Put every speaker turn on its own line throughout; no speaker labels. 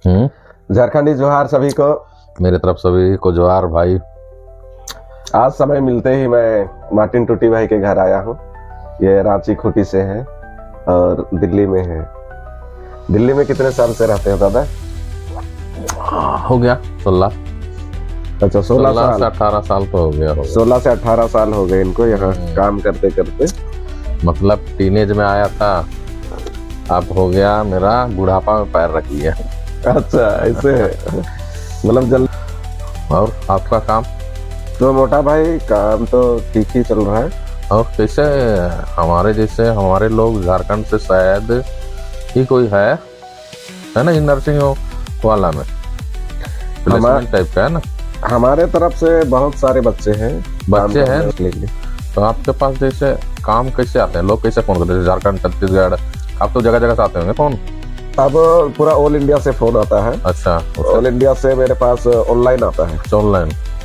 झारखंडी जोहार सभी को।
मेरे तरफ सभी को जोहार भाई।
आज समय मिलते ही मैं मार्टिन टूटी भाई के घर आया हूँ। ये रांची खूंटी से है और दिल्ली में है। दिल्ली में कितने साल से रहते हो दादा?
हो गया 16।
अच्छा 16
से 18 साल तो हो गया
16 से 18 साल हो गए इनको यहाँ काम करते करते।
मतलब टीनेज में आया था, अब हो गया मेरा बुढ़ापा में पैर रख लिया।
अच्छा ऐसे है, मतलब जल्द।
और आपका काम?
तो मोटा भाई काम तो ठीक ही चल रहा है।
और कैसे हमारे जैसे हमारे लोग झारखंड से शायद ही कोई है ना नर्सिंग वाला में प्लेसमेंट टाइप का है ना?
हमारे तरफ से बहुत सारे बच्चे हैं
तो आपके पास जैसे काम कैसे आते हैं लोग, कैसे फोन करते हैं? झारखंड, छत्तीसगढ़, आप तो जगह जगह से आते होंगे फोन।
अब पूरा ऑल इंडिया से फोन आता है।
अच्छा,
ऑल इंडिया से मेरे पास ऑनलाइन आता है।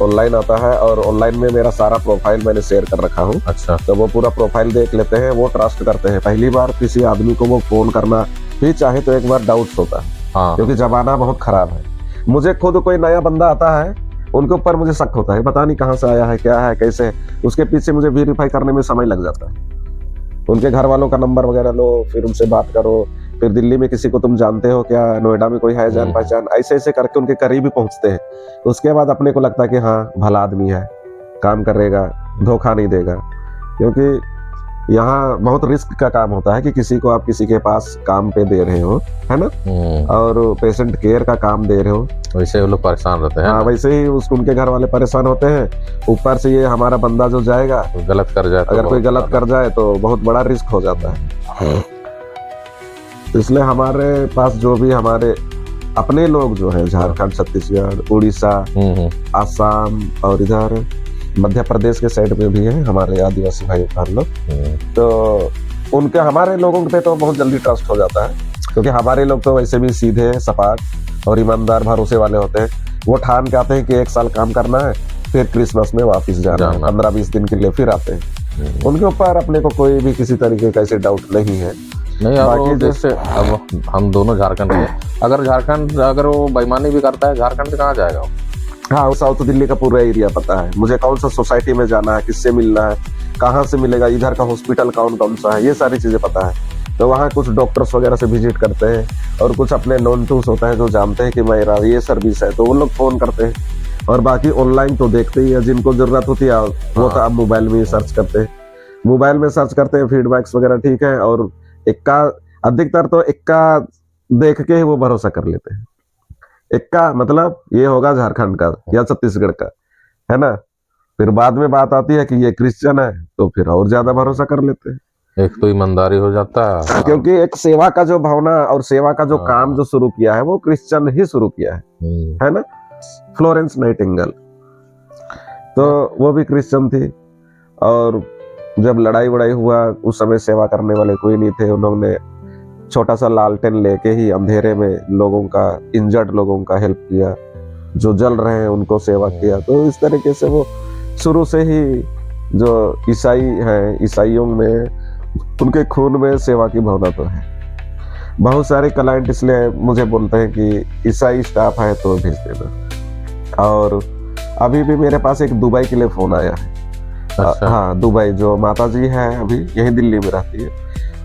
ऑनलाइन आता है और ऑनलाइन में मेरा सारा प्रोफाइल मैंने शेयर कर रखा हूँ।
अच्छा,
तो वो पूरा प्रोफाइल देख लेते हैं, वो ट्रस्ट करते हैं। पहली बार किसी आदमी को वो फोन करना भी चाहे तो एक बार डाउट्स होता है।
हाँ।
क्योंकि जमाना बहुत खराब है। मुझे खुद कोई नया बंदा आता है, उनके ऊपर मुझे शक होता है, पता नहीं कहाँ से आया है, क्या है, कैसे है। उसके पीछे मुझे वेरीफाई करने में समय लग जाता है। उनके घर वालों का नंबर वगैरह लो, फिर उनसे बात करो, फिर दिल्ली में किसी को तुम जानते हो क्या, नोएडा में कोई है जान पहचान, ऐसे ऐसे करके उनके करीब ही पहुंचते हैं। उसके बाद अपने को लगता है कि हाँ भला आदमी है, काम करेगा, धोखा नहीं देगा। क्योंकि यहाँ बहुत रिस्क का काम होता है कि किसी को आप किसी के पास काम पे दे रहे हो, है ना, और पेशेंट केयर का काम दे रहे हो।
वैसे वो लोग परेशान रहते हैं।
हाँ, वैसे ही उनके घर वाले परेशान होते हैं। ऊपर से ये हमारा बंदा जो जाएगा
गलत कर जाए,
अगर कोई गलत कर जाए तो बहुत बड़ा रिस्क हो जाता है। इसलिए हमारे पास जो भी हमारे अपने लोग जो है झारखंड, छत्तीसगढ़, उड़ीसा, आसाम और इधर मध्य प्रदेश के साइड में भी है हमारे आदिवासी भाई बहन लोग, तो उनके हमारे लोगों पे तो बहुत जल्दी ट्रस्ट हो जाता है। क्योंकि हमारे लोग तो वैसे भी सीधे सपाट और ईमानदार भरोसे वाले होते हैं। वो ठान के आते हैं कि 1 साल काम करना है, फिर क्रिसमस में वापस जाना है, 15-20 दिन के लिए फिर आते हैं। उनके ऊपर अपने को कोई भी किसी तरीके का ऐसे डाउट नहीं है।
नहीं, बाकी जैसे अब हम दोनों झारखंड में, अगर वो बेईमानी भी करता है, झारखंड से कहाँ जाएगा?
हाँ, साउथ दिल्ली का पूरा एरिया पता है मुझे, कौन सा सोसाइटी में जाना है, किससे मिलना है, कहाँ से मिलेगा, इधर का हॉस्पिटल कौन सा है, ये सारी चीजें पता है। तो वहाँ कुछ डॉक्टर्स वगैरह से विजिट करते हैं और कुछ अपने नॉन टूस होता है जो जानते हैं कि मेरा ये सर्विस है, तो वो लोग फोन करते हैं। और बाकी ऑनलाइन तो देखते ही है, जिनको जरूरत होती है वो तो आप मोबाइल में ही सर्च करते हैं। मोबाइल में सर्च करते हैं, फीडबैक्स वगैरह ठीक है, और अधिकतर तो इक्का देख के ही वो भरोसा कर लेते हैं। इक्का मतलब ये होगा झारखंड का या छत्तीसगढ़ का, है ना। फिर बाद में बात आती है कि ये क्रिश्चियन है, तो फिर और ज्यादा भरोसा कर लेते हैं।
एक तो ईमानदारी हो जाता है,
क्योंकि एक सेवा का जो भावना और सेवा का जो काम जो शुरू किया है वो क्रिश्चियन ही शुरू किया है ना। फ्लोरेंस नाइटिंगेल तो वो भी क्रिश्चियन थी। और जब लड़ाई वड़ाई हुआ उस समय सेवा करने वाले कोई नहीं थे। उन्होंने छोटा सा लालटेन लेके ही अंधेरे में लोगों का, इंजर्ड लोगों का हेल्प किया, जो जल रहे हैं उनको सेवा किया। तो इस तरीके से वो शुरू से ही जो ईसाई हैं, ईसाइयों में उनके खून में सेवा की भावना तो है। बहुत सारे क्लाइंट इसलिए मुझे बोलते हैं कि ईसाई स्टाफ है तो भेज देना। और अभी भी मेरे पास एक दुबई के लिए फोन आया है।
अच्छा।
हाँ, दुबई जो माता जी है अभी यही दिल्ली में रहती है,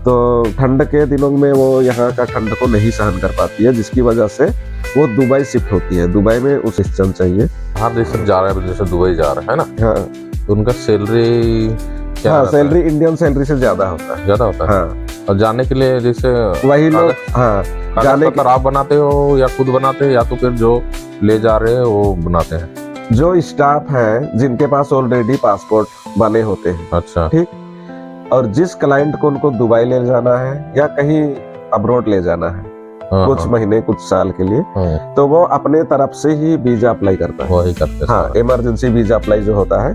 तो ठंड के दिनों में वो यहाँ का ठंड को नहीं सहन कर पाती है, जिसकी वजह से वो दुबई शिफ्ट होती है। दुबई में उस क्रिश्चियन चाहिए।
हाँ, जैसे जा रहे हैं, जैसे दुबई जा रहे हैं ना।
हाँ,
तो उनका सैलरी क्या?
हाँ, सैलरी इंडियन सैलरी से ज्यादा होता है।
हाँ। और जाने के लिए जैसे
वही लोग, हाँ,
जाने के आप बनाते हो या खुद बनाते हैं, या तो फिर जो ले जा रहे हैं वो बनाते हैं?
जो स्टाफ है जिनके पास ऑलरेडी पासपोर्ट बने होते हैं।
अच्छा,
ठीक। और जिस क्लाइंट को उनको दुबई ले जाना है या कहीं अब्रॉड ले जाना है, कुछ महीने कुछ साल के लिए, तो वो अपने तरफ से ही वीजा अप्लाई करता है।
वही करते हैं।
हाँ, इमरजेंसी वीजा अप्लाई जो होता है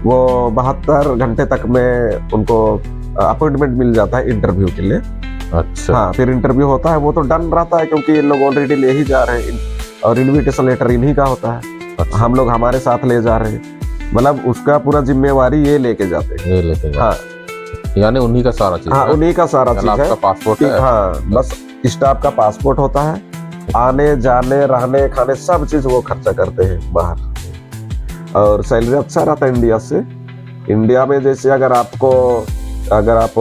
वो 72 घंटे तक में उनको अपॉइंटमेंट मिल जाता है इंटरव्यू के लिए।
अच्छा।
हाँ, फिर इंटरव्यू होता है, वो तो डन रहता है क्योंकि ये लोग ऑलरेडी ले ही जा रहे हैं और इन्विटेशन लेटर इन्हीं का होता है। अच्छा। हम लोग हमारे साथ ले जा रहे हैं, मतलब उसका पूरा जिम्मेवारी ये लेके जाते हैं। हाँ,
यानी उन्हीं का सारा चीज।
हाँ, उन्हीं का सारा चीज है।
पासपोर्ट है।
हाँ, बस स्टाफ का पासपोर्ट होता है आने जाने रहने खाने सब चीज वो खर्चा करते हैं बाहर। और सैलरी अच्छा रहता है इंडिया से। इंडिया में जैसे अगर आप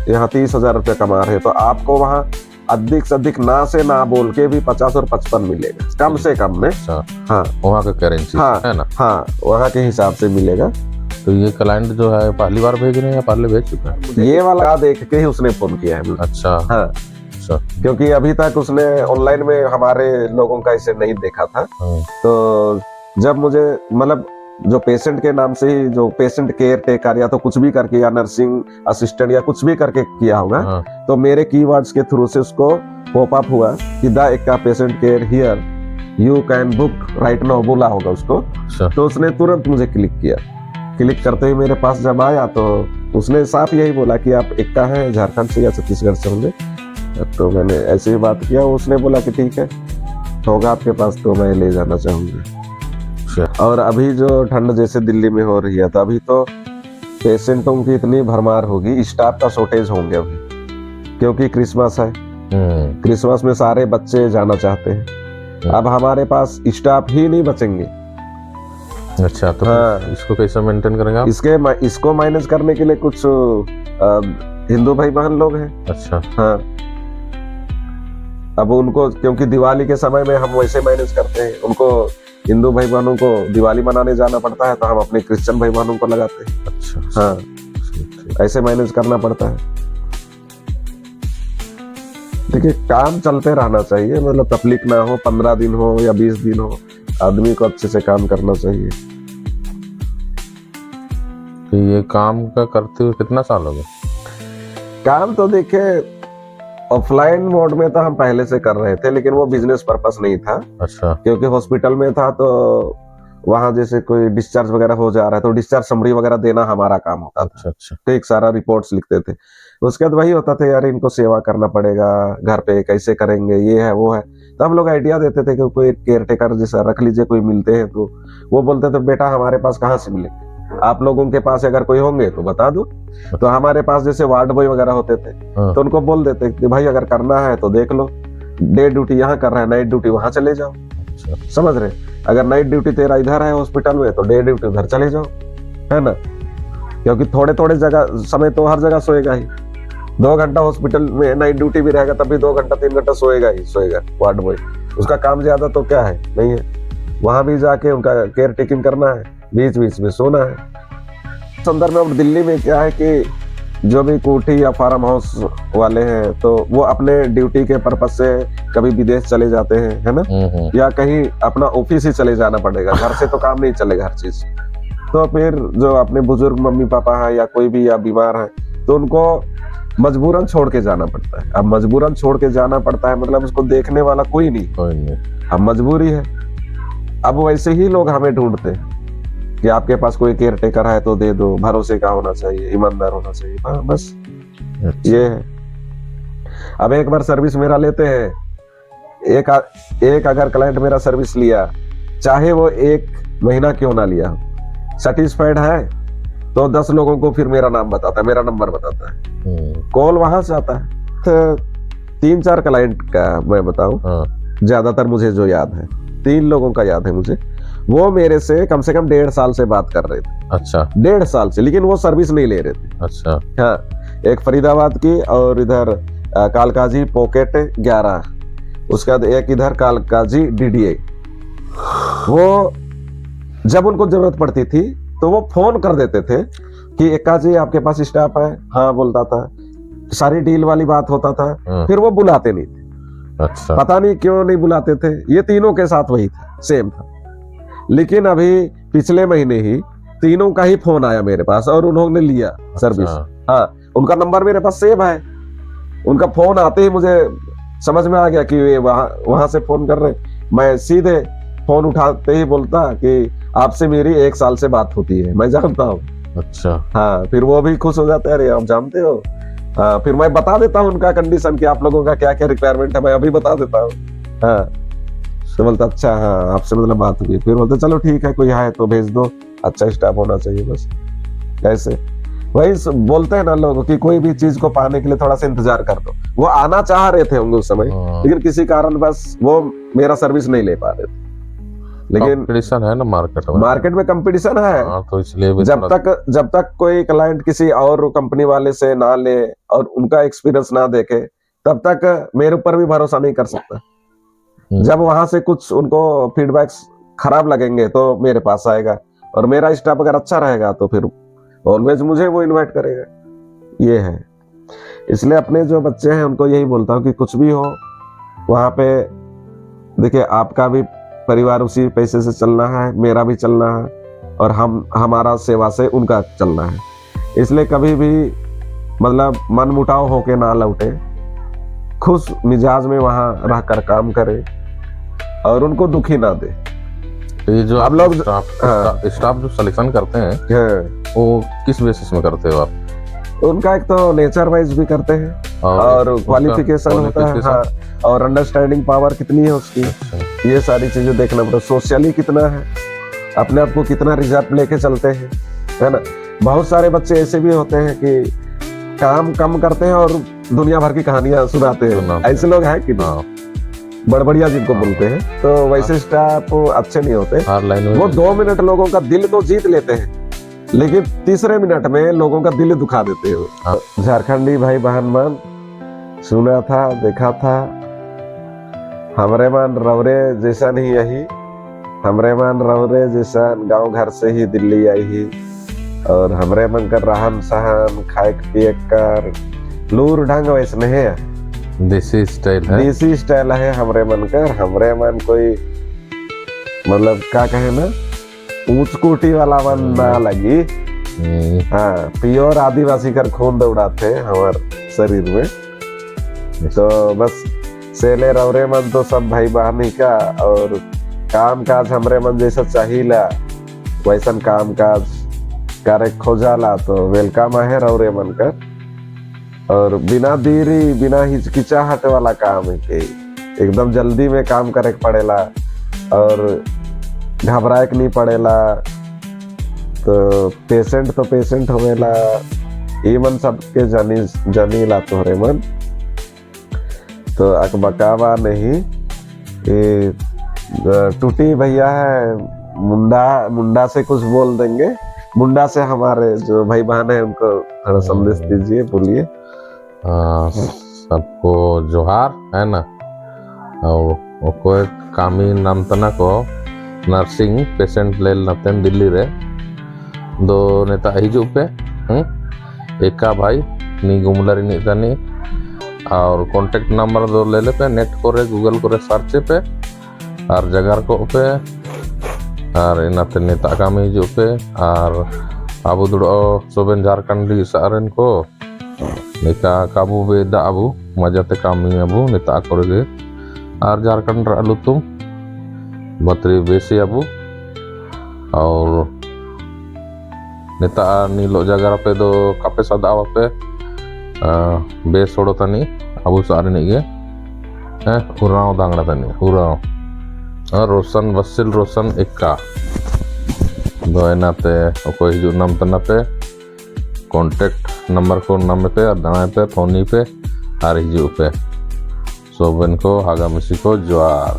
यहाँ 30,000 रुपये कमा रहे हैं तो आपको वहाँ अधिक से अधिक ना से ना बोल के भी 50 और 55 मिलेगा कम से कम में। हाँ,
वहाँ का करेंसी है ना।
हाँ, वहाँ के हिसाब से मिलेगा।
तो ये क्लाइंट जो है पहली बार भेज रहे हैं या पहले भेज चुके हैं?
ये वाला देख के ही उसने फोन किया है।
अच्छा।
हाँ, क्योंकि अभी तक उसने ऑनलाइन में हमारे लोगों का इसे नहीं देखा था। तो जब मुझे मतलब जो पेशेंट के नाम से ही जो पेशेंट केयर टेकर या तो कुछ भी करके या नर्सिंग असिस्टेंट या कुछ भी करके किया होगा, तो मेरे कीवर्ड्स के थ्रू से उसको पॉपअप हुआ कि the Ekka patient care here you can book right now बोला होगा उसको। तो उसने तुरंत मुझे क्लिक किया। क्लिक करते ही मेरे पास जब आया तो उसने साफ यही बोला कि आप एक्का है, झारखंड से या छत्तीसगढ़ से होंगे। तो मैंने ऐसे ही बात किया। उसने बोला कि ठीक है, होगा आपके पास तो मैं ले जाना चाहूंगा। और अभी जो ठंड जैसे दिल्ली में हो रही है तो अभी तो पेशेंटों की इतनी भरमार होगी, स्टाफ का शॉर्टेज होंगे अभी, क्योंकि क्रिसमस है। क्रिसमस में सारे बच्चे जाना चाहते हैं। अब हमारे पास स्टाफ ही नहीं बचेंगे।
अच्छा, तो हाँ, इसको कैसे मेंटेन करेंगे आप?
इसको मैनेज करने के लिए कुछ हिंदू भाई बहन लोग हैं।
अच्छा।
हाँ, अब उनको क्योंकि दिवाली के समय में हम वैसे मैनेज करते हैं, उनको हिंदू भाई बहनों को दिवाली मनाने जाना पड़ता है तो हम अपने क्रिश्चियन भाई बहनों को लगाते हैं।
अच्छा।
हाँ, ऐसे मैनेज करना पड़ता है। देखिए, काम चलते रहना चाहिए, मतलब तकलीफ ना हो। 15 दिन हो या 20 दिन हो, आदमी को अच्छे से काम करना चाहिए।
तो ये काम का करते हुए कितना साल हो गया?
काम तो देखिए ऑफलाइन मोड में तो हम पहले से कर रहे थे, लेकिन वो बिजनेस पर्पस नहीं था।
अच्छा।
क्योंकि हॉस्पिटल में था तो वहाँ जैसे कोई डिस्चार्ज वगैरह हो जा रहा है तो डिस्चार्ज समरी वगैरह देना हमारा काम होता था।
अच्छा।
तो एक सारा रिपोर्ट्स लिखते थे। उसके बाद वही होता था, यार इनको सेवा करना पड़ेगा, घर पे कैसे करेंगे, ये है वो है। तो हम लोग आइडिया देते थे कि कोई केयर टेकर जैसा रख लीजिए, कोई मिलते हैं तो वो बोलते थे बेटा हमारे पास कहाँ से मिलेंगे, आप लोगों के पास अगर कोई होंगे तो बता दो। तो हमारे पास जैसे वार्ड बॉय वगैरह होते थे तो उनको बोल देते कि भाई अगर करना है तो देख लो, डे ड्यूटी यहाँ कर रहे हैं, नाइट ड्यूटी वहां चले जाओ। समझ रहे, अगर नाइट ड्यूटी तेरा इधर है हॉस्पिटल में तो डे ड्यूटी उधर चले जाओ, है ना। क्योंकि थोड़े थोड़े जगह समय तो हर जगह सोएगा ही। 2 घंटा हॉस्पिटल में नाइट ड्यूटी भी रहेगा तब भी 2 घंटा 3 घंटा सोएगा ही सोएगा वार्ड बॉय। उसका काम ज्यादा तो क्या है, नहीं है। वहां भी जाके उनका केयर टेकिंग करना है, बीच बीच में सोना है। संदर्भ में अब दिल्ली में क्या है कि जो भी कोठी या फार्म हाउस वाले हैं तो वो अपने ड्यूटी के पर्पज से कभी विदेश चले जाते हैं, है ना, या कहीं अपना ऑफिस ही चले जाना पड़ेगा, घर से तो काम नहीं चलेगा हर चीज। तो फिर जो अपने बुजुर्ग मम्मी पापा है या कोई भी या बीमार है तो उनको मजबूरन छोड़ के जाना पड़ता है। अब मजबूरन छोड़ के जाना पड़ता है मतलब उसको देखने वाला कोई नहीं। अब मजबूरी है। अब वैसे ही लोग हमें ढूंढते हैं कि आपके पास कोई केयर टेकर है तो दे दो, भरोसे का होना चाहिए, ईमानदार होना चाहिए। हाँ, बस ये है। अब एक बार सर्विस मेरा लेते हैं, एक अगर क्लाइंट मेरा सर्विस लिया, चाहे वो 1 महीना क्यों ना लिया हो, सेटिस्फाइड है तो 10 लोगों को फिर मेरा नाम बताता है, मेरा नंबर बताता है, कॉल वहां से आता है। तो 3-4 क्लाइंट का मैं बताऊं, ज्यादातर मुझे जो याद है 3 लोगों का याद है मुझे, वो मेरे से कम 1.5 साल से बात कर रहे थे।
अच्छा।
1.5 साल से, लेकिन वो सर्विस नहीं ले रहे थे।
अच्छा।
हाँ, एक फरीदाबाद की और इधर कालकाजी पॉकेट 11, उसके बाद एक इधर कालकाजी DDA। वो जब उनको जरूरत पड़ती थी तो वो फोन कर देते थे कि एक्का जी आपके पास स्टाफ है, हाँ बोलता था, सारी डील वाली बात होता था, फिर वो बुलाते नहीं थे।
अच्छा।
पता नहीं क्यों नहीं बुलाते थे। ये तीनों के साथ वही था, सेम था। लेकिन अभी पिछले महीने ही तीनों का ही फोन आया मेरे पास और उन्होंने लिया सर्विस। हाँ, उनका नंबर मेरे पास सेव है। उनका फोन आते ही मुझे समझ में आ गया कि ये वहां से फोन कर रहे। मैं सीधे फोन उठाते ही बोलता कि आपसे मेरी 1 साल से बात होती है, मैं जानता हूँ। अच्छा। हाँ, फिर वो भी खुश हो जाते हैं, अरे आप जानते हो। हाँ, फिर मैं बता देता हूँ उनका कंडीशन कि आप लोगों का क्या क्या रिक्वायरमेंट है, मैं अभी बता देता हूँ। हाँ, तो बोलता अच्छा हाँ आपसे मतलब बात हुई। फिर बोलते चलो ठीक है, कोई है तो भेज दो, अच्छा स्टाफ होना चाहिए बस। ऐसे वही बोलते हैं ना लोग कि कोई भी चीज को पाने के लिए थोड़ा सा इंतजार कर दो। वो आना चाह रहे थे होंगे उस समय, लेकिन किसी कारण बस वो मेरा सर्विस नहीं ले पा रहे थे। लेकिन
कंपटीशन है ना
मार्केट में कंपटीशन है।
तो इसलिए भी
जब तक कोई क्लाइंट किसी और कंपनी वाले से ना ले और उनका एक्सपीरियंस ना देखे, तब तक मेरे ऊपर भी भरोसा नहीं कर सकता। जब वहां से कुछ उनको फीडबैक्स खराब लगेंगे तो मेरे पास आएगा, और मेरा स्टाफ अगर अच्छा रहेगा तो फिर ऑलवेज मुझे वो इनवाइट करेगा। ये है। इसलिए अपने जो बच्चे हैं उनको यही बोलता हूँ कि कुछ भी हो वहां पे देखिए, आपका भी परिवार उसी पैसे से चलना है, मेरा भी चलना है, और हमारा सेवा से उनका चलना है। इसलिए कभी भी मतलब मन मुटाव होके ना लौटे, खुश मिजाज में वहां रहकर काम करे और उनको दुखी ना दे।
ये जो
आप लोग
स्टाफ जो सिलेक्शन करते हैं वो किस बेसिस में करते हो आप?
उनका एक तो नेचर वाइज भी करते हैं और क्वालिफिकेशन होता है, हाँ, और अंडरस्टैंडिंग पावर कितनी है उसकी, ये सारी चीजें देखना पड़ता है। सोशली कितना है, अपने आप को कितना रिजर्व लेके चलते हैं, है ना। बहुत सारे बच्चे ऐसे भी होते हैं कि काम कम करते हैं और दुनिया भर की कहानियां सुनाते हैं। ऐसे लोग हैं कि बड़बड़िया जिनको बोलते हैं, तो वैसे स्टाफ अच्छे नहीं होते। वो 2 मिनट लोगों का दिल तो जीत लेते हैं, लेकिन तीसरे मिनट में लोगों का दिल दुखा देते हो। झारखंडी भाई बहन मन, सुना था, देखा था, हमरे मन रवरे जैसा नहीं यही, हमरे मन रवरे जैसा गांव घर से ही दिल्ली आई ही, और हमरे मन कर रहन सहन खाए पिए कर लूर ढंग वैसने है,
देसी स्टाइल है,
देसी स्टाइल है हमरे मन कर। हमरे मन कोई मतलब क्या कहे ना, ऊंच कोटी वाला मन ना लगी। हाँ, प्योर आदिवासी कर खून दौड़ाते हमारे शरीर में। तो बस सेले रवरे मन तो सब भाई बहन ही का, और काम काज हमरे मन जैसा चाहिला वैसन काम काज करे खोजाला, तो वेलकम है रवरे मन कर। और बिना देरी बिना हिचकिचाहट वाला काम है कि एकदम जल्दी में काम करे पड़ेला और घबराए नहीं पड़ेला। तो पेशेंट होवेला, ये मन सबके जानी ला तोहरे मन। तो अकबकावा नहीं, टूटी भैया है, मुंडा से कुछ बोल देंगे। मुंडा से हमारे जो भाई बहन है उनको थोड़ा संदेश दीजिए, बोलिए।
सबको जोहार है ना। और कोई कामी नाम तना को नर्सिंग पेशेंट ले नतेन दिल्ली रे दो नेता हिजू पे एका भाई नी गुमलरी नी तनी, और कॉन्टेक्ट नंबर दो ले पे नेट करे गूगल करे सर्च पे और जगह को पे और इनाते नेता कामी हिजू पे। और आबू दुड़ो सोबेन झारखंडी सारन को निका काबू बेदा अबू मजाते कामी अबू नेता करगे और झारखंड आलू तुम बतरी बेसी अबू। और नेता नीलो जगह पे दो कापे सदा पे बेस छोड़ो तनी अबू सारे नहीं है उराव दांगड़ा तनी उराव रोशन वसिल रोशन इक्का दो एनाते ओको हिजू नाम तना पे कॉन्टेक्ट नंबर को नाम पे और दाना पे फोनी पे और हिजू पे सोबन को हागामिसी को जोहार।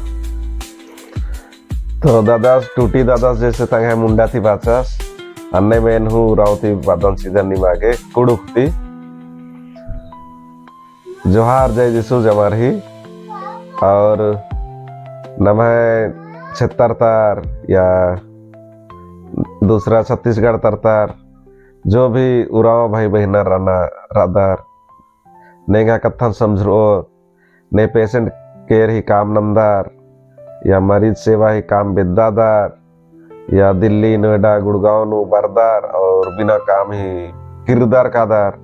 तो दादास टूटी दादास जैसे तंग है मुंडा थी बाचास अन्य में हूँ रावती बादन सीधन निमागे कुड़ुकती जोहार जय जिसु जमर ही। और नमः छत्तरतार या दूसरा छत्तीसगढ़ तरतार जो भी उराव भाई बहना राना रादार नेगा कथन समझो ने पेशेंट केयर ही काम नंदार या मरीज सेवा ही काम बिद्दादार या दिल्ली नोएडा गुड़गांव नु बरदार और बिना काम ही किरदार कादार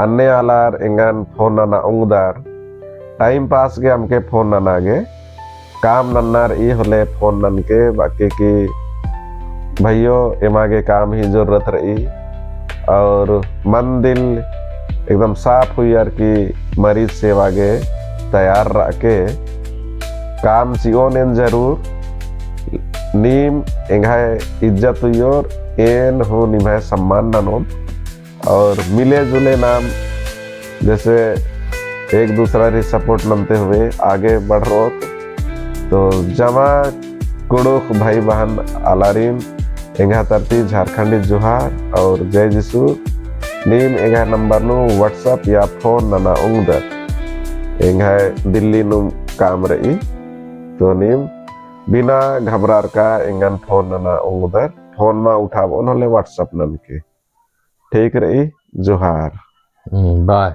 अन्य आलार इंगन फोन ना उंगदार टाइम पास के हमके फोन ना नागे काम नन्नार ई होले फोन नन के बाकी की भाइयों एमागे काम ही जरूरत रही। और मन दिल एकदम साफ हुई यार की मरीज सेवा के तैयार रखे काम सियो ने जरूर नीम एंगाए इज्जत हुई और एन हो निभाए सम्मान ननोन और मिले जुले नाम जैसे एक दूसरा री सपोर्ट नमते हुए आगे बढ़ रो तो जमा कुड़ुक भाई बहन आलारिम एंगा तरती झारखंडी जुहार और जय जिसु नीम एंगा नंबर नु व्हाट्सएप या फोन नना उंगदर एंगा दिल्ली नु काम रही तो नीम बिना घबरार का एंगन फोन नना उंगदर फोन मा उठाबो नले व्हाट्सएप नन के ठीक रही जुहार
बाय।